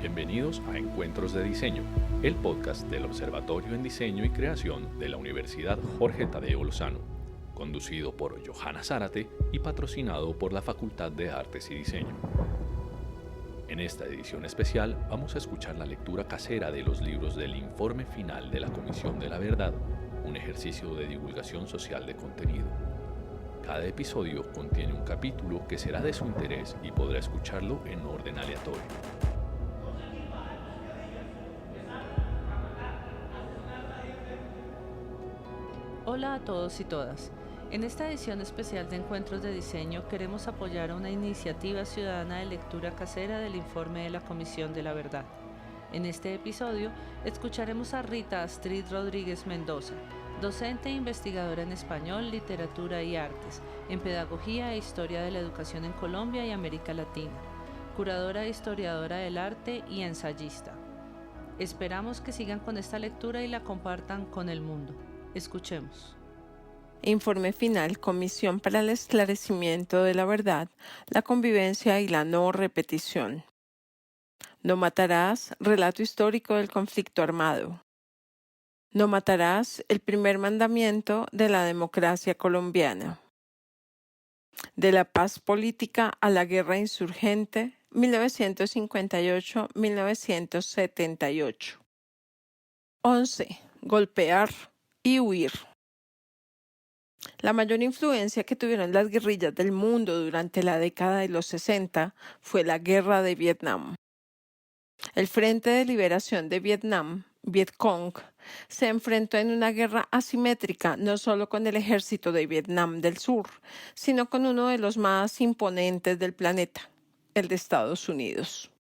Bienvenidos a Encuentros de Diseño, el podcast del Observatorio en Diseño y Creación de la Universidad Jorge Tadeo Lozano, conducido por Johanna Zárate y patrocinado por la Facultad de Artes y Diseño. En esta edición especial vamos a escuchar la lectura casera de los libros del Informe Final de la Comisión de la Verdad, un ejercicio de divulgación social de contenido. Cada episodio contiene un capítulo que será de su interés y podrá escucharlo en orden aleatorio. Hola a todos y todas. En esta edición especial de Encuentros de Diseño queremos apoyar a una iniciativa ciudadana de lectura casera del informe de la Comisión de la Verdad. En este episodio escucharemos a Rita Astrid Rodríguez Mendoza, docente e investigadora en español, literatura y artes, en pedagogía e historia de la educación en Colombia y América Latina, curadora e historiadora del arte y ensayista. Esperamos que sigan con esta lectura y la compartan con el mundo. Escuchemos. Informe final, Comisión para el Esclarecimiento de la Verdad, la Convivencia y la No Repetición. No matarás, relato histórico del conflicto armado. No matarás, el primer mandamiento de la democracia colombiana. De la paz política a la guerra insurgente, 1958-1978. 11. Golpear y huir. La mayor influencia que tuvieron las guerrillas del mundo durante la década de los 60 fue la Guerra de Vietnam. El Frente de Liberación de Vietnam, Vietcong, se enfrentó en una guerra asimétrica no solo con el ejército de Vietnam del Sur, sino con uno de los más imponentes del planeta, el de Estados Unidos.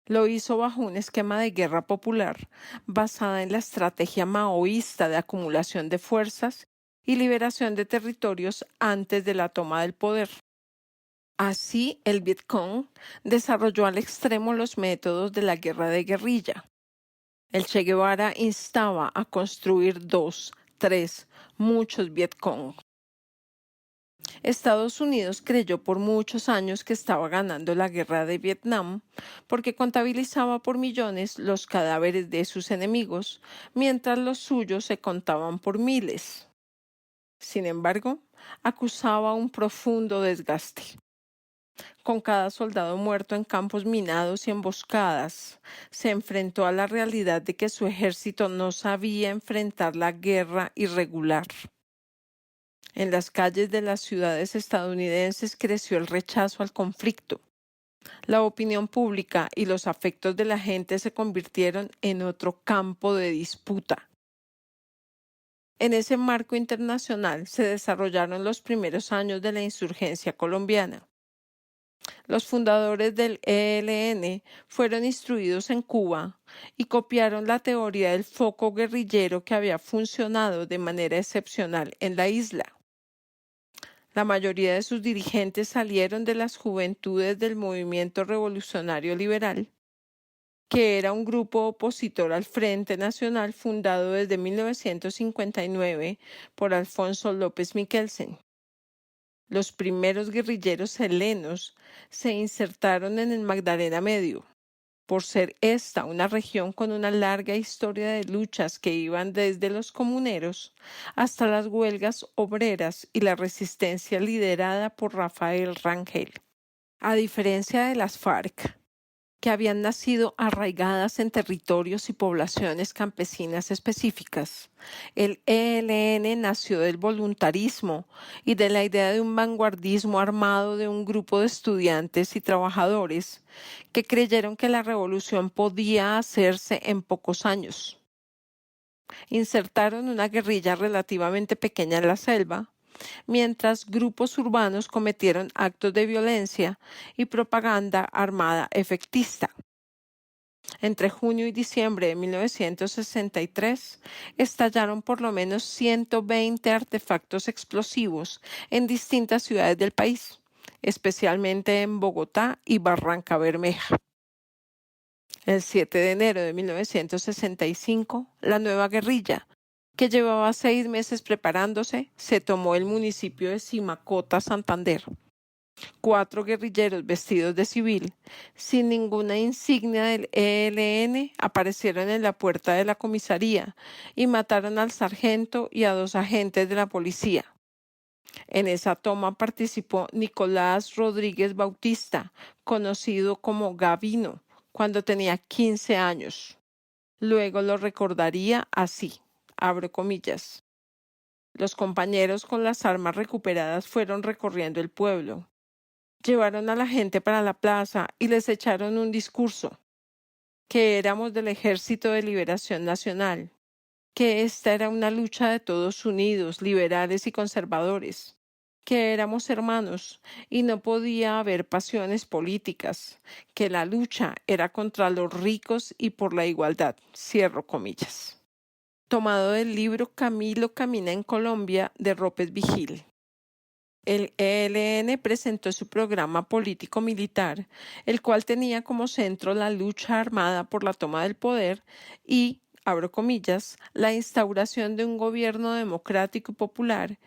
Lo hizo bajo un esquema de guerra popular basada en la estrategia maoísta de acumulación de fuerzas y liberación de territorios antes de la toma del poder. Así, el Vietcong desarrolló al extremo los métodos de la guerra de guerrilla. El Che Guevara instaba a construir 2, 3, muchos Vietcong. Estados Unidos creyó por muchos años que estaba ganando la guerra de Vietnam porque contabilizaba por millones los cadáveres de sus enemigos, mientras los suyos se contaban por miles. Sin embargo, acusaba un profundo desgaste. Con cada soldado muerto en campos minados y emboscadas, se enfrentó a la realidad de que su ejército no sabía enfrentar la guerra irregular. En las calles de las ciudades estadounidenses creció el rechazo al conflicto. La opinión pública y los afectos de la gente se convirtieron en otro campo de disputa. En ese marco internacional se desarrollaron los primeros años de la insurgencia colombiana. Los fundadores del ELN fueron instruidos en Cuba y copiaron la teoría del foco guerrillero que había funcionado de manera excepcional en la isla. La mayoría de sus dirigentes salieron de las juventudes del Movimiento Revolucionario Liberal, que era un grupo opositor al Frente Nacional fundado desde 1959 por Alfonso López Miquelsen. Los primeros guerrilleros helenos se insertaron en el Magdalena Medio, por ser esta una región con una larga historia de luchas que iban desde los comuneros hasta las huelgas obreras y la resistencia liderada por Rafael Rangel. A diferencia de las FARC, que habían nacido arraigadas en territorios y poblaciones campesinas específicas, el ELN nació del voluntarismo y de la idea de un vanguardismo armado de un grupo de estudiantes y trabajadores que creyeron que la revolución podía hacerse en pocos años. Insertaron una guerrilla relativamente pequeña en la selva, mientras grupos urbanos cometieron actos de violencia y propaganda armada efectista. Entre junio y diciembre de 1963 estallaron por lo menos 120 artefactos explosivos en distintas ciudades del país, especialmente en Bogotá y Barrancabermeja. El 7 de enero de 1965, la nueva guerrilla, que llevaba 6 meses preparándose, se tomó el municipio de Simacota, Santander. 4 guerrilleros vestidos de civil, sin ninguna insignia del ELN, aparecieron en la puerta de la comisaría y mataron al sargento y a 2 agentes de la policía. En esa toma participó Nicolás Rodríguez Bautista, conocido como Gavino, cuando tenía 15 años. Luego lo recordaría así, abro comillas. Los compañeros con las armas recuperadas fueron recorriendo el pueblo. Llevaron a la gente para la plaza y les echaron un discurso, que éramos del Ejército de Liberación Nacional, que esta era una lucha de todos unidos, liberales y conservadores, que éramos hermanos y no podía haber pasiones políticas, que la lucha era contra los ricos y por la igualdad. Cierro comillas. Tomado del libro Camilo camina en Colombia de Rópez Vigil. El ELN presentó su programa político-militar, el cual tenía como centro la lucha armada por la toma del poder y, abro comillas, la instauración de un gobierno democrático y popular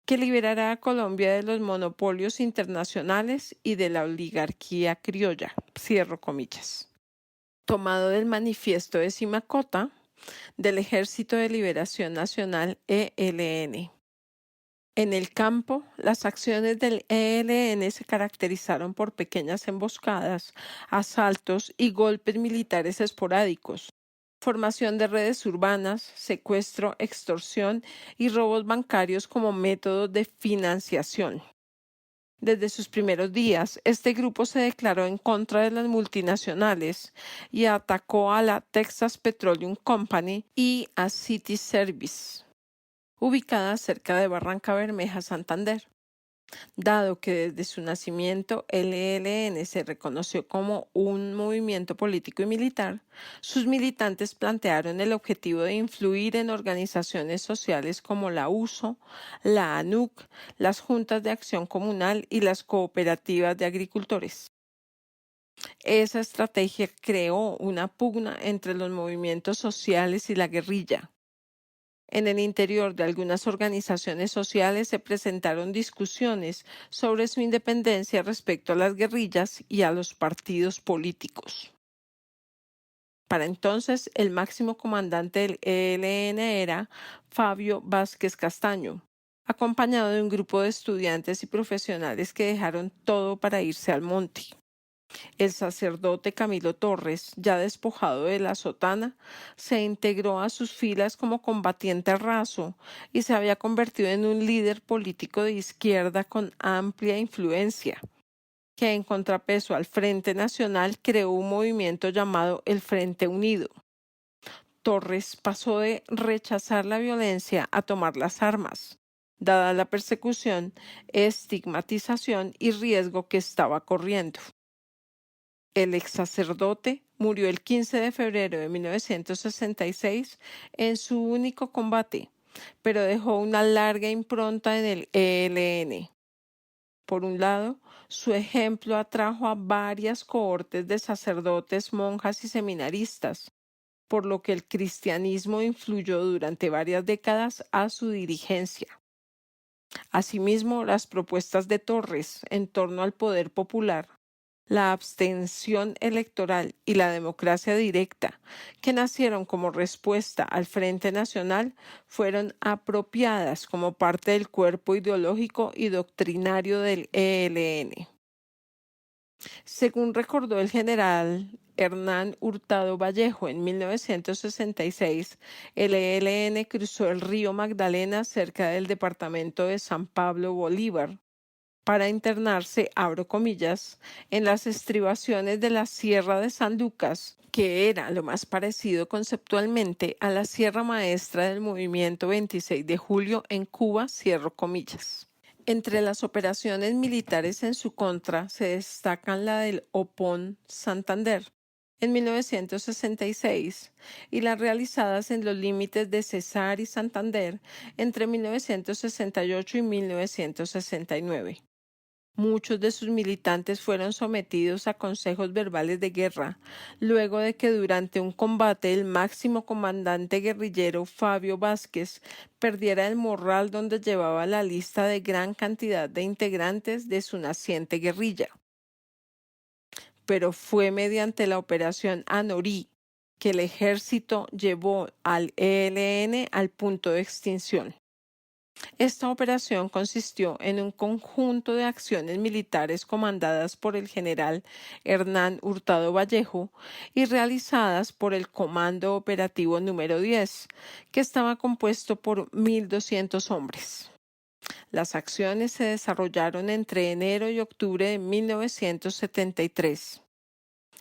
que liberará a Colombia de los monopolios internacionales y de la oligarquía criolla. Cierro comillas. Tomado del manifiesto de Simacota, del Ejército de Liberación Nacional ELN. En el campo, las acciones del ELN se caracterizaron por pequeñas emboscadas, asaltos y golpes militares esporádicos, formación de redes urbanas, secuestro, extorsión y robos bancarios como métodos de financiación. Desde sus primeros días, este grupo se declaró en contra de las multinacionales y atacó a la Texas Petroleum Company y a City Service, ubicada cerca de Barranca Bermeja, Santander. Dado que desde su nacimiento el ELN se reconoció como un movimiento político y militar, sus militantes plantearon el objetivo de influir en organizaciones sociales como la USO, la ANUC, las juntas de acción comunal y las cooperativas de agricultores. Esa estrategia creó una pugna entre los movimientos sociales y la guerrilla. En el interior de algunas organizaciones sociales se presentaron discusiones sobre su independencia respecto a las guerrillas y a los partidos políticos. Para entonces, el máximo comandante del ELN era Fabio Vázquez Castaño, acompañado de un grupo de estudiantes y profesionales que dejaron todo para irse al monte. El sacerdote Camilo Torres, ya despojado de la sotana, se integró a sus filas como combatiente raso y se había convertido en un líder político de izquierda con amplia influencia, que en contrapeso al Frente Nacional creó un movimiento llamado el Frente Unido. Torres pasó de rechazar la violencia a tomar las armas, dada la persecución, estigmatización y riesgo que estaba corriendo. El ex sacerdote murió el 15 de febrero de 1966 en su único combate, pero dejó una larga impronta en el ELN. Por un lado, su ejemplo atrajo a varias cohortes de sacerdotes, monjas y seminaristas, por lo que el cristianismo influyó durante varias décadas a su dirigencia. Asimismo, las propuestas de Torres en torno al poder popular, la abstención electoral y la democracia directa, que nacieron como respuesta al Frente Nacional, fueron apropiadas como parte del cuerpo ideológico y doctrinario del ELN. Según recordó el general Hernán Hurtado Vallejo en 1966, el ELN cruzó el río Magdalena cerca del departamento de San Pablo Bolívar para internarse, abro comillas, en las estribaciones de la Sierra de San Lucas, que era lo más parecido conceptualmente a la Sierra Maestra del movimiento 26 de julio en Cuba, cierro comillas. Entre las operaciones militares en su contra se destacan la del Opón Santander en 1966 y las realizadas en los límites de Cesar y Santander entre 1968 y 1969. Muchos de sus militantes fueron sometidos a consejos verbales de guerra, luego de que durante un combate el máximo comandante guerrillero Fabio Vázquez perdiera el morral donde llevaba la lista de gran cantidad de integrantes de su naciente guerrilla. Pero fue mediante la operación Anorí que el ejército llevó al ELN al punto de extinción. Esta operación consistió en un conjunto de acciones militares comandadas por el general Hernán Hurtado Vallejo y realizadas por el Comando Operativo número 10, que estaba compuesto por 1.200 hombres. Las acciones se desarrollaron entre enero y octubre de 1973.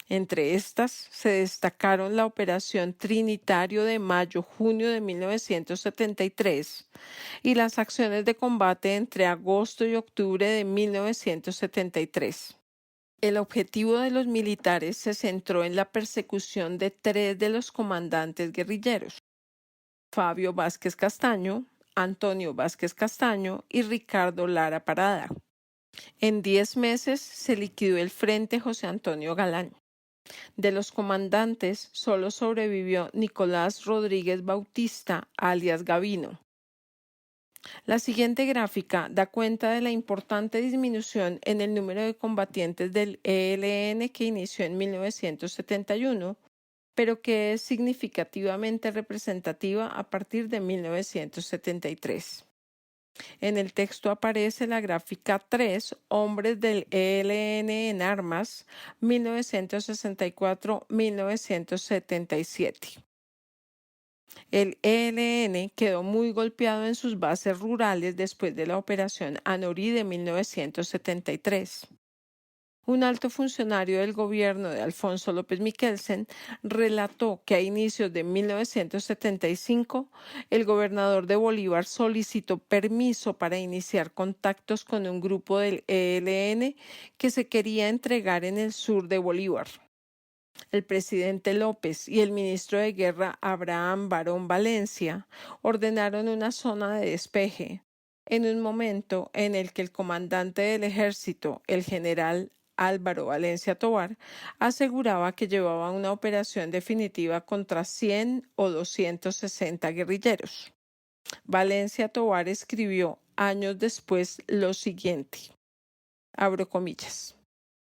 Entre estas se destacaron la Operación Trinitario de mayo-junio de 1973 y las acciones de combate entre agosto y octubre de 1973. El objetivo de los militares se centró en la persecución de 3 de los comandantes guerrilleros: Fabio Vázquez Castaño, Antonio Vázquez Castaño y Ricardo Lara Parada. En 10 meses se liquidó el Frente José Antonio Galán. De los comandantes solo sobrevivió Nicolás Rodríguez Bautista, alias Gavino. La siguiente gráfica da cuenta de la importante disminución en el número de combatientes del ELN que inició en 1971, pero que es significativamente representativa a partir de 1973. En el texto aparece la gráfica 3, Hombres del ELN en armas, 1964-1977. El ELN quedó muy golpeado en sus bases rurales después de la Operación Anorí de 1973. Un alto funcionario del gobierno de Alfonso López Miquelsen relató que a inicios de 1975 el gobernador de Bolívar solicitó permiso para iniciar contactos con un grupo del ELN que se quería entregar en el sur de Bolívar. El presidente López y el ministro de Guerra Abraham Barón Valencia ordenaron una zona de despeje, en un momento en el que el comandante del ejército, el general Álvaro Valencia Tovar, aseguraba que llevaba una operación definitiva contra 100 o 260 guerrilleros. Valencia Tovar escribió años después lo siguiente, abro comillas: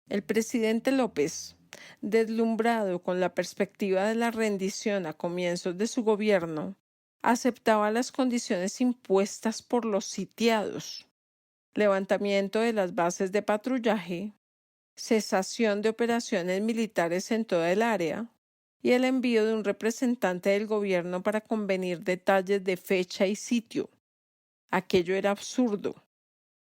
el presidente López, deslumbrado con la perspectiva de la rendición a comienzos de su gobierno, aceptaba las condiciones impuestas por los sitiados: levantamiento de las bases de patrullaje, cesación de operaciones militares en toda el área y el envío de un representante del gobierno para convenir detalles de fecha y sitio. Aquello era absurdo.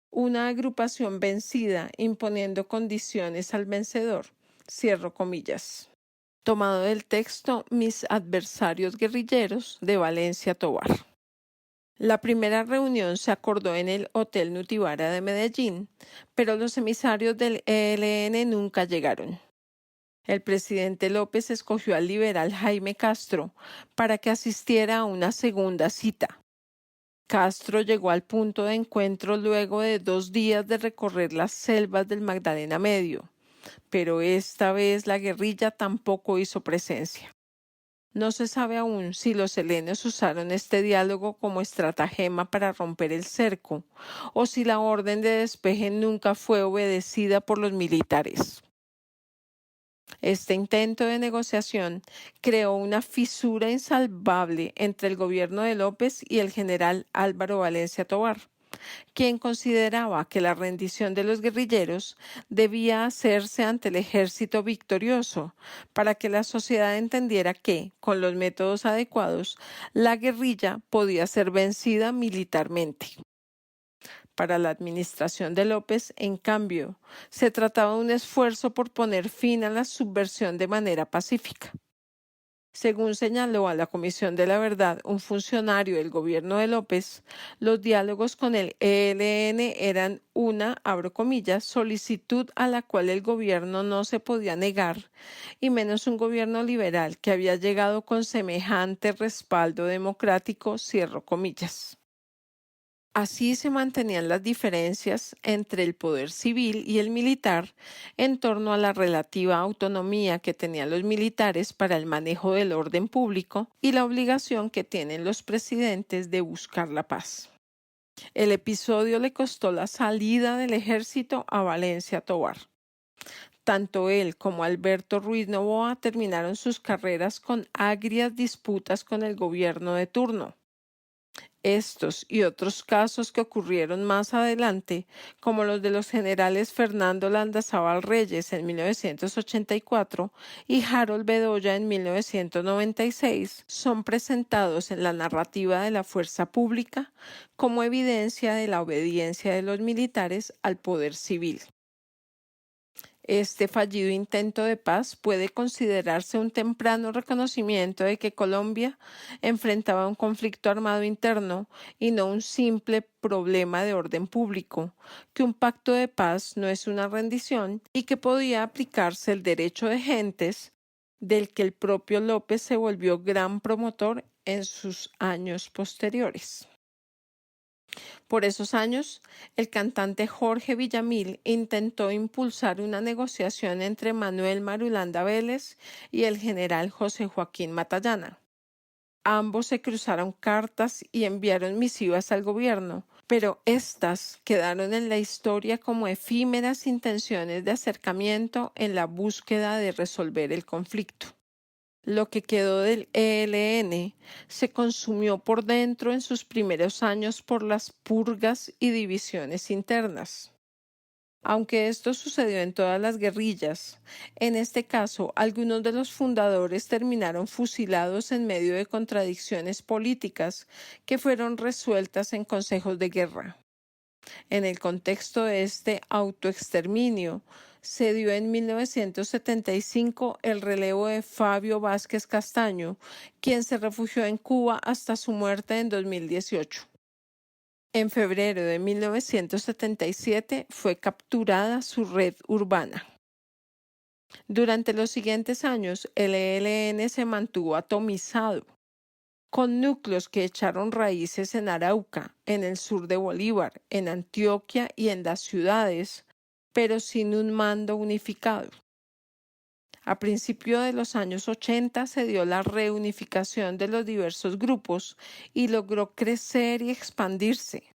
Una agrupación vencida imponiendo condiciones al vencedor. Cierro comillas. Tomado del texto Mis adversarios guerrilleros de Valencia Tovar. La primera reunión se acordó en el Hotel Nutibara de Medellín, pero los emisarios del ELN nunca llegaron. El presidente López escogió al liberal Jaime Castro para que asistiera a una segunda cita. Castro llegó al punto de encuentro luego de 2 días de recorrer las selvas del Magdalena Medio, pero esta vez la guerrilla tampoco hizo presencia. No se sabe aún si los helenos usaron este diálogo como estratagema para romper el cerco o si la orden de despeje nunca fue obedecida por los militares. Este intento de negociación creó una fisura insalvable entre el gobierno de López y el general Álvaro Valencia Tovar, quien consideraba que la rendición de los guerrilleros debía hacerse ante el ejército victorioso, para que la sociedad entendiera que, con los métodos adecuados, la guerrilla podía ser vencida militarmente. Para la administración de López, en cambio, se trataba de un esfuerzo por poner fin a la subversión de manera pacífica. Según señaló a la Comisión de la Verdad un funcionario del gobierno de López, los diálogos con el ELN eran una, abro comillas, solicitud a la cual el gobierno no se podía negar, y menos un gobierno liberal que había llegado con semejante respaldo democrático, cierro comillas. Así se mantenían las diferencias entre el poder civil y el militar en torno a la relativa autonomía que tenían los militares para el manejo del orden público y la obligación que tienen los presidentes de buscar la paz. El episodio le costó la salida del ejército a Valencia Tovar. Tanto él como Alberto Ruiz Novoa terminaron sus carreras con agrias disputas con el gobierno de turno. Estos y otros casos que ocurrieron más adelante, como los de los generales Fernando Landazabal Reyes en 1984 y Harold Bedoya en 1996, son presentados en la narrativa de la fuerza pública como evidencia de la obediencia de los militares al poder civil. Este fallido intento de paz puede considerarse un temprano reconocimiento de que Colombia enfrentaba un conflicto armado interno y no un simple problema de orden público, que un pacto de paz no es una rendición y que podía aplicarse el derecho de gentes del que el propio López se volvió gran promotor en sus años posteriores. Por esos años, el cantante Jorge Villamil intentó impulsar una negociación entre Manuel Marulanda Vélez y el general José Joaquín Matallana. Ambos se cruzaron cartas y enviaron misivas al gobierno, pero éstas quedaron en la historia como efímeras intenciones de acercamiento en la búsqueda de resolver el conflicto. Lo que quedó del ELN se consumió por dentro en sus primeros años por las purgas y divisiones internas. Aunque esto sucedió en todas las guerrillas, en este caso algunos de los fundadores terminaron fusilados en medio de contradicciones políticas que fueron resueltas en consejos de guerra. En el contexto de este autoexterminio, se dio en 1975 el relevo de Fabio Vázquez Castaño, quien se refugió en Cuba hasta su muerte en 2018. En febrero de 1977 fue capturada su red urbana. Durante los siguientes años, el ELN se mantuvo atomizado, con núcleos que echaron raíces en Arauca, en el sur de Bolívar, en Antioquia y en las ciudades, pero sin un mando unificado. A principios de los años 80 se dio la reunificación de los diversos grupos y logró crecer y expandirse,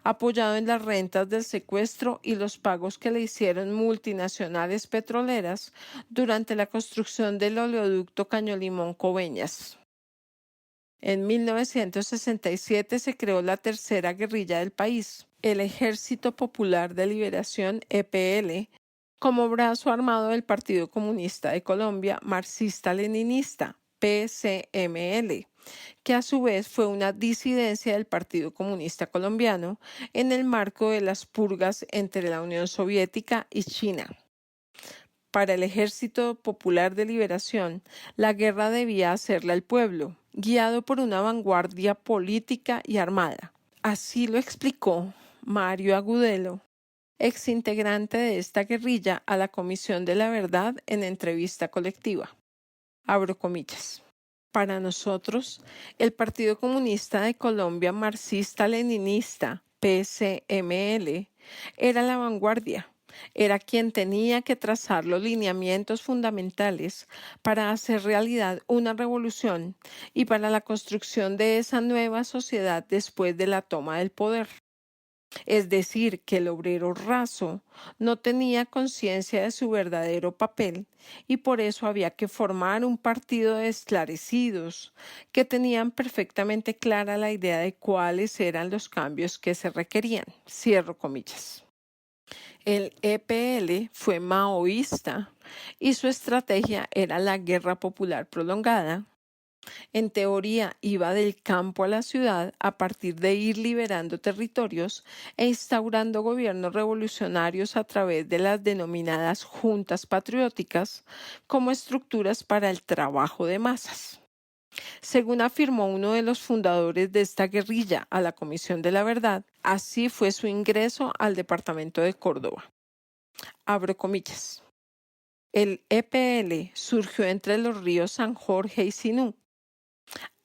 apoyado en las rentas del secuestro y los pagos que le hicieron multinacionales petroleras durante la construcción del oleoducto Caño-Limón-Coveñas. En 1967 se creó la tercera guerrilla del país, el Ejército Popular de Liberación (EPL), como brazo armado del Partido Comunista de Colombia marxista-leninista (PCML), que a su vez fue una disidencia del Partido Comunista Colombiano en el marco de las purgas entre la Unión Soviética y China. Para el Ejército Popular de Liberación, la guerra debía hacerla el pueblo, guiado por una vanguardia política y armada. Así lo explicó Mario Agudelo, exintegrante de esta guerrilla, a la Comisión de la Verdad en entrevista colectiva. Abro comillas. Para nosotros, el Partido Comunista de Colombia marxista-leninista, PCML, era la vanguardia. Era quien tenía que trazar los lineamientos fundamentales para hacer realidad una revolución y para la construcción de esa nueva sociedad después de la toma del poder. Es decir, que el obrero raso no tenía conciencia de su verdadero papel y por eso había que formar un partido de esclarecidos que tenían perfectamente clara la idea de cuáles eran los cambios que se requerían. Cierro comillas. El EPL fue maoísta y su estrategia era la guerra popular prolongada. En teoría iba del campo a la ciudad a partir de ir liberando territorios e instaurando gobiernos revolucionarios a través de las denominadas juntas patrióticas como estructuras para el trabajo de masas. Según afirmó uno de los fundadores de esta guerrilla a la Comisión de la Verdad, así fue su ingreso al departamento de Córdoba. Abro comillas. El EPL surgió entre los ríos San Jorge y Sinú.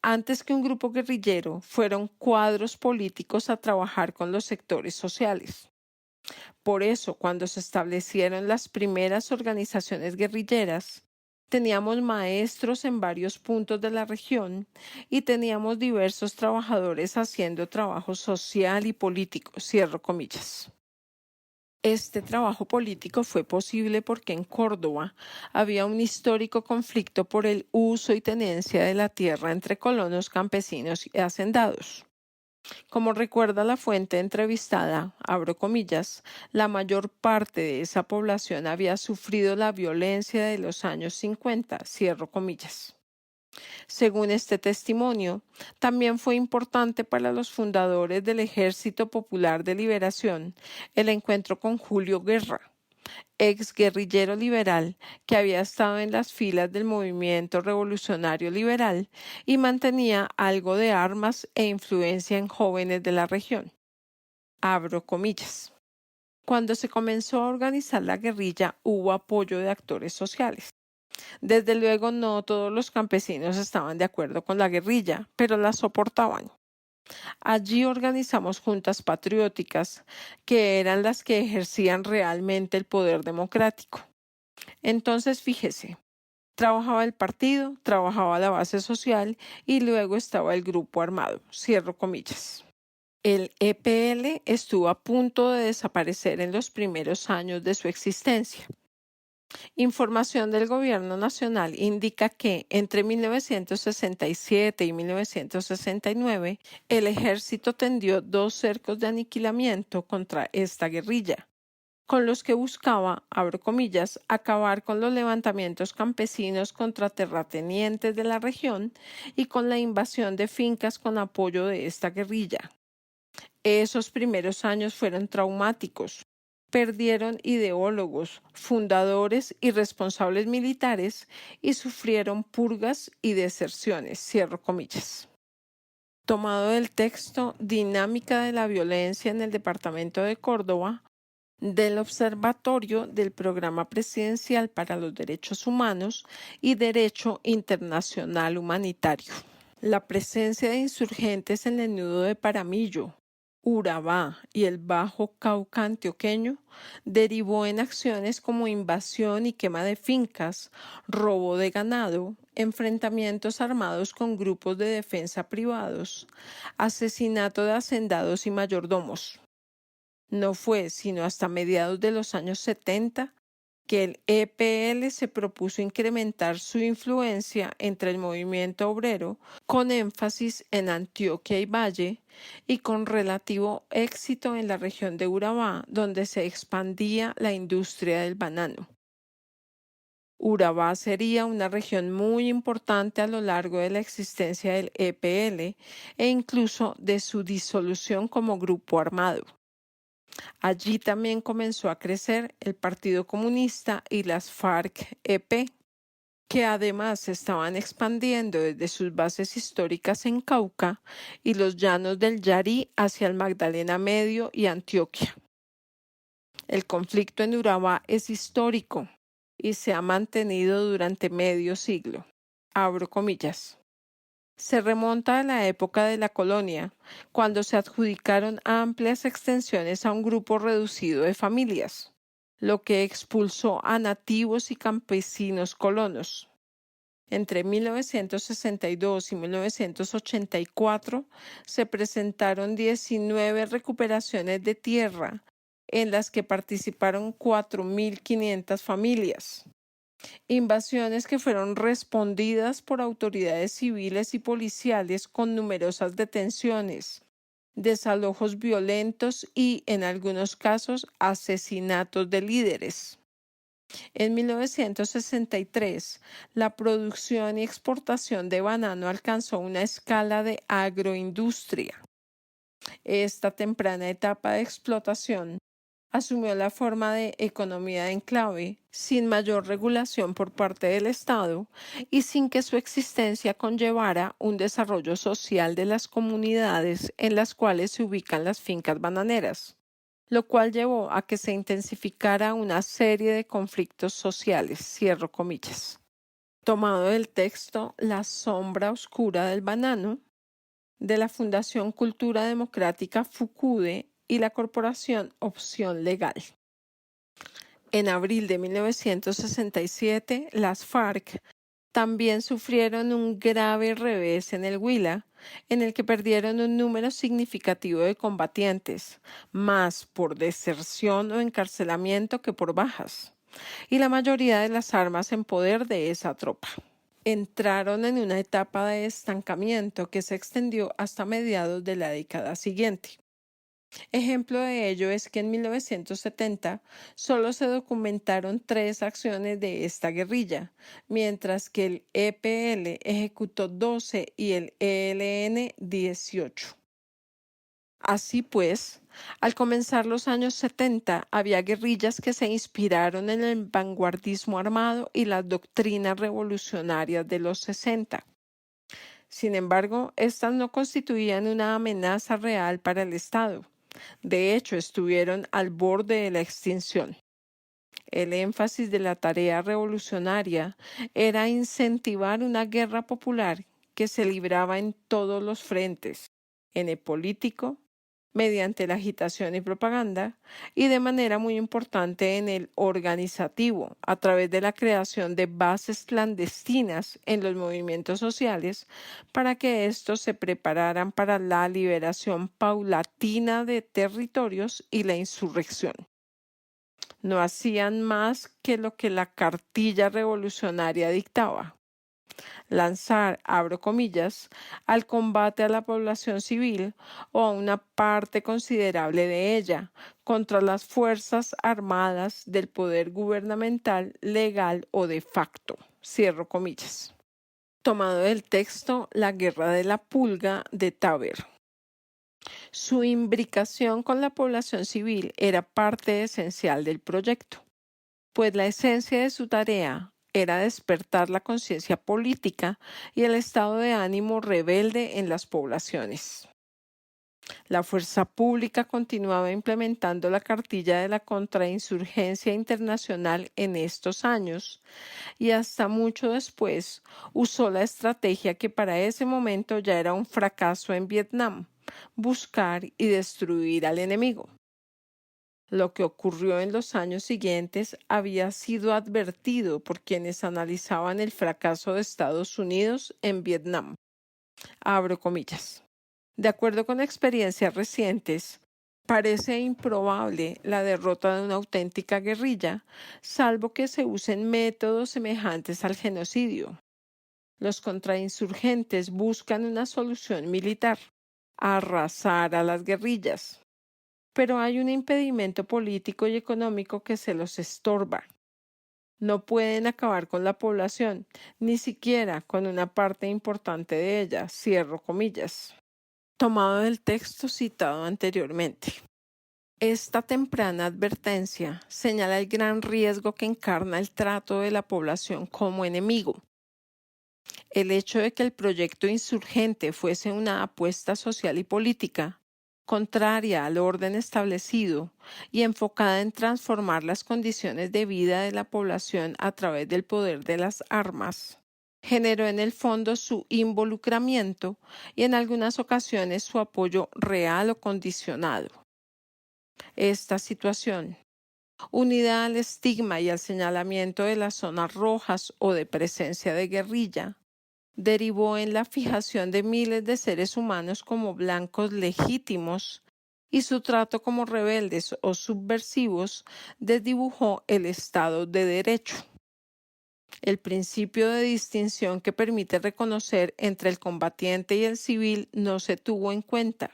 Antes que un grupo guerrillero, fueron cuadros políticos a trabajar con los sectores sociales. Por eso, cuando se establecieron las primeras organizaciones guerrilleras, teníamos maestros en varios puntos de la región y teníamos diversos trabajadores haciendo trabajo social y político, cierro comillas. Este trabajo político fue posible porque en Córdoba había un histórico conflicto por el uso y tenencia de la tierra entre colonos, campesinos y hacendados. Como recuerda la fuente entrevistada, abro comillas, la mayor parte de esa población había sufrido la violencia de los años 50, cierro comillas. Según este testimonio, también fue importante para los fundadores del Ejército Popular de Liberación el encuentro con Julio Guerra, ex guerrillero liberal que había estado en las filas del movimiento revolucionario liberal y mantenía algo de armas e influencia en jóvenes de la región. Abro comillas. Cuando se comenzó a organizar la guerrilla hubo apoyo de actores sociales. Desde luego no todos los campesinos estaban de acuerdo con la guerrilla, pero la soportaban. Allí organizamos juntas patrióticas, que eran las que ejercían realmente el poder democrático. Entonces, fíjese, trabajaba el partido, trabajaba la base social y luego estaba el grupo armado. Cierro comillas. El EPL estuvo a punto de desaparecer en los primeros años de su existencia. Información del Gobierno Nacional indica que entre 1967 y 1969 el ejército tendió 2 cercos de aniquilamiento contra esta guerrilla, con los que buscaba, abro comillas, acabar con los levantamientos campesinos contra terratenientes de la región y con la invasión de fincas con apoyo de esta guerrilla. Esos primeros años fueron traumáticos. Perdieron ideólogos, fundadores y responsables militares y sufrieron purgas y deserciones, cierro comillas. Tomado del texto Dinámica de la violencia en el departamento de Córdoba, del Observatorio del Programa Presidencial para los Derechos Humanos y Derecho Internacional Humanitario. La presencia de insurgentes en el nudo de Paramillo, Urabá y el Bajo Cauca antioqueño derivó en acciones como invasión y quema de fincas, robo de ganado, enfrentamientos armados con grupos de defensa privados, asesinato de hacendados y mayordomos. No fue sino hasta mediados de los años 70 que el EPL se propuso incrementar su influencia entre el movimiento obrero, con énfasis en Antioquia y Valle, y con relativo éxito en la región de Urabá, donde se expandía la industria del banano. Urabá sería una región muy importante a lo largo de la existencia del EPL e incluso de su disolución como grupo armado. Allí también comenzó a crecer el Partido Comunista y las FARC-EP, que además se estaban expandiendo desde sus bases históricas en Cauca y los llanos del Yarí hacia el Magdalena Medio y Antioquia. El conflicto en Urabá es histórico y se ha mantenido durante medio siglo. Abro comillas. Se remonta a la época de la colonia, cuando se adjudicaron amplias extensiones a un grupo reducido de familias, lo que expulsó a nativos y campesinos colonos. Entre 1962 y 1984 se presentaron 19 recuperaciones de tierra, en las que participaron 4.500 familias. Invasiones que fueron respondidas por autoridades civiles y policiales con numerosas detenciones, desalojos violentos y, en algunos casos, asesinatos de líderes. En 1963, la producción y exportación de banano alcanzó una escala de agroindustria. Esta temprana etapa de explotación asumió la forma de economía de enclave, sin mayor regulación por parte del Estado y sin que su existencia conllevara un desarrollo social de las comunidades en las cuales se ubican las fincas bananeras, lo cual llevó a que se intensificara una serie de conflictos sociales, cierro comillas. Tomado del texto La sombra oscura del banano, de la Fundación Cultura Democrática FUCUDE y la Corporación Opción Legal. En abril de 1967, las FARC también sufrieron un grave revés en el Huila, en el que perdieron un número significativo de combatientes, más por deserción o encarcelamiento que por bajas, y la mayoría de las armas en poder de esa tropa. Entraron en una etapa de estancamiento que se extendió hasta mediados de la década siguiente. Ejemplo de ello es que en 1970 solo se documentaron 3 acciones de esta guerrilla, mientras que el EPL ejecutó 12 y el ELN 18. Así pues, al comenzar los años 70, había guerrillas que se inspiraron en el vanguardismo armado y las doctrinas revolucionarias de los 60. Sin embargo, estas no constituían una amenaza real para el Estado. De hecho, estuvieron al borde de la extinción. El énfasis de la tarea revolucionaria era incentivar una guerra popular que se libraba en todos los frentes, en el político, mediante la agitación y propaganda, y de manera muy importante en el organizativo, a través de la creación de bases clandestinas en los movimientos sociales, para que éstos se prepararan para la liberación paulatina de territorios y la insurrección. No hacían más que lo que la cartilla revolucionaria dictaba: lanzar, abro comillas, al combate a la población civil o a una parte considerable de ella contra las fuerzas armadas del poder gubernamental, legal o de facto, cierro comillas. Tomado del texto La guerra de la pulga de Taber. Su imbricación con la población civil era parte esencial del proyecto, pues la esencia de su tarea era despertar la conciencia política y el estado de ánimo rebelde en las poblaciones. La fuerza pública continuaba implementando la cartilla de la contrainsurgencia internacional en estos años y hasta mucho después usó la estrategia que para ese momento ya era un fracaso en Vietnam: buscar y destruir al enemigo. Lo que ocurrió en los años siguientes había sido advertido por quienes analizaban el fracaso de Estados Unidos en Vietnam. Abro comillas. De acuerdo con experiencias recientes, parece improbable la derrota de una auténtica guerrilla, salvo que se usen métodos semejantes al genocidio. Los contrainsurgentes buscan una solución militar: arrasar a las guerrillas. Pero hay un impedimento político y económico que se los estorba. No pueden acabar con la población, ni siquiera con una parte importante de ella, cierro comillas. Tomado del texto citado anteriormente. Esta temprana advertencia señala el gran riesgo que encarna el trato de la población como enemigo. El hecho de que el proyecto insurgente fuese una apuesta social y política, contraria al orden establecido y enfocada en transformar las condiciones de vida de la población a través del poder de las armas, generó en el fondo su involucramiento y en algunas ocasiones su apoyo real o condicionado. Esta situación, unida al estigma y al señalamiento de las zonas rojas o de presencia de guerrilla, derivó en la fijación de miles de seres humanos como blancos legítimos y su trato como rebeldes o subversivos desdibujó el Estado de Derecho. El principio de distinción que permite reconocer entre el combatiente y el civil no se tuvo en cuenta.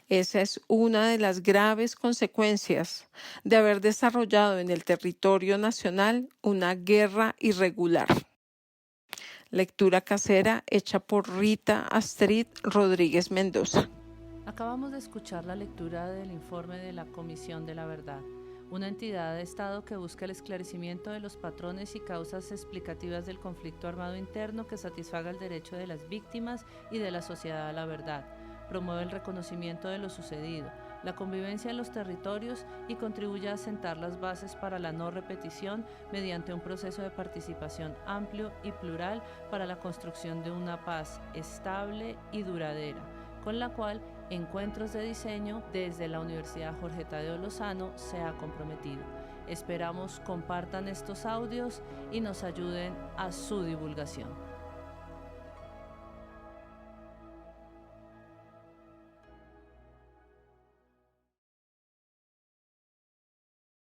Esa es una de las graves consecuencias de haber desarrollado en el territorio nacional una guerra irregular. Lectura casera hecha por Rita Astrid Rodríguez Mendoza. Acabamos de escuchar la lectura del informe de la Comisión de la Verdad, una entidad de Estado que busca el esclarecimiento de los patrones y causas explicativas del conflicto armado interno que satisfaga el derecho de las víctimas y de la sociedad a la verdad, promueve el reconocimiento de lo sucedido, la convivencia en los territorios y contribuya a sentar las bases para la no repetición mediante un proceso de participación amplio y plural para la construcción de una paz estable y duradera, con la cual Encuentros de Diseño desde la Universidad Jorge Tadeo Lozano se ha comprometido. Esperamos compartan estos audios y nos ayuden a su divulgación.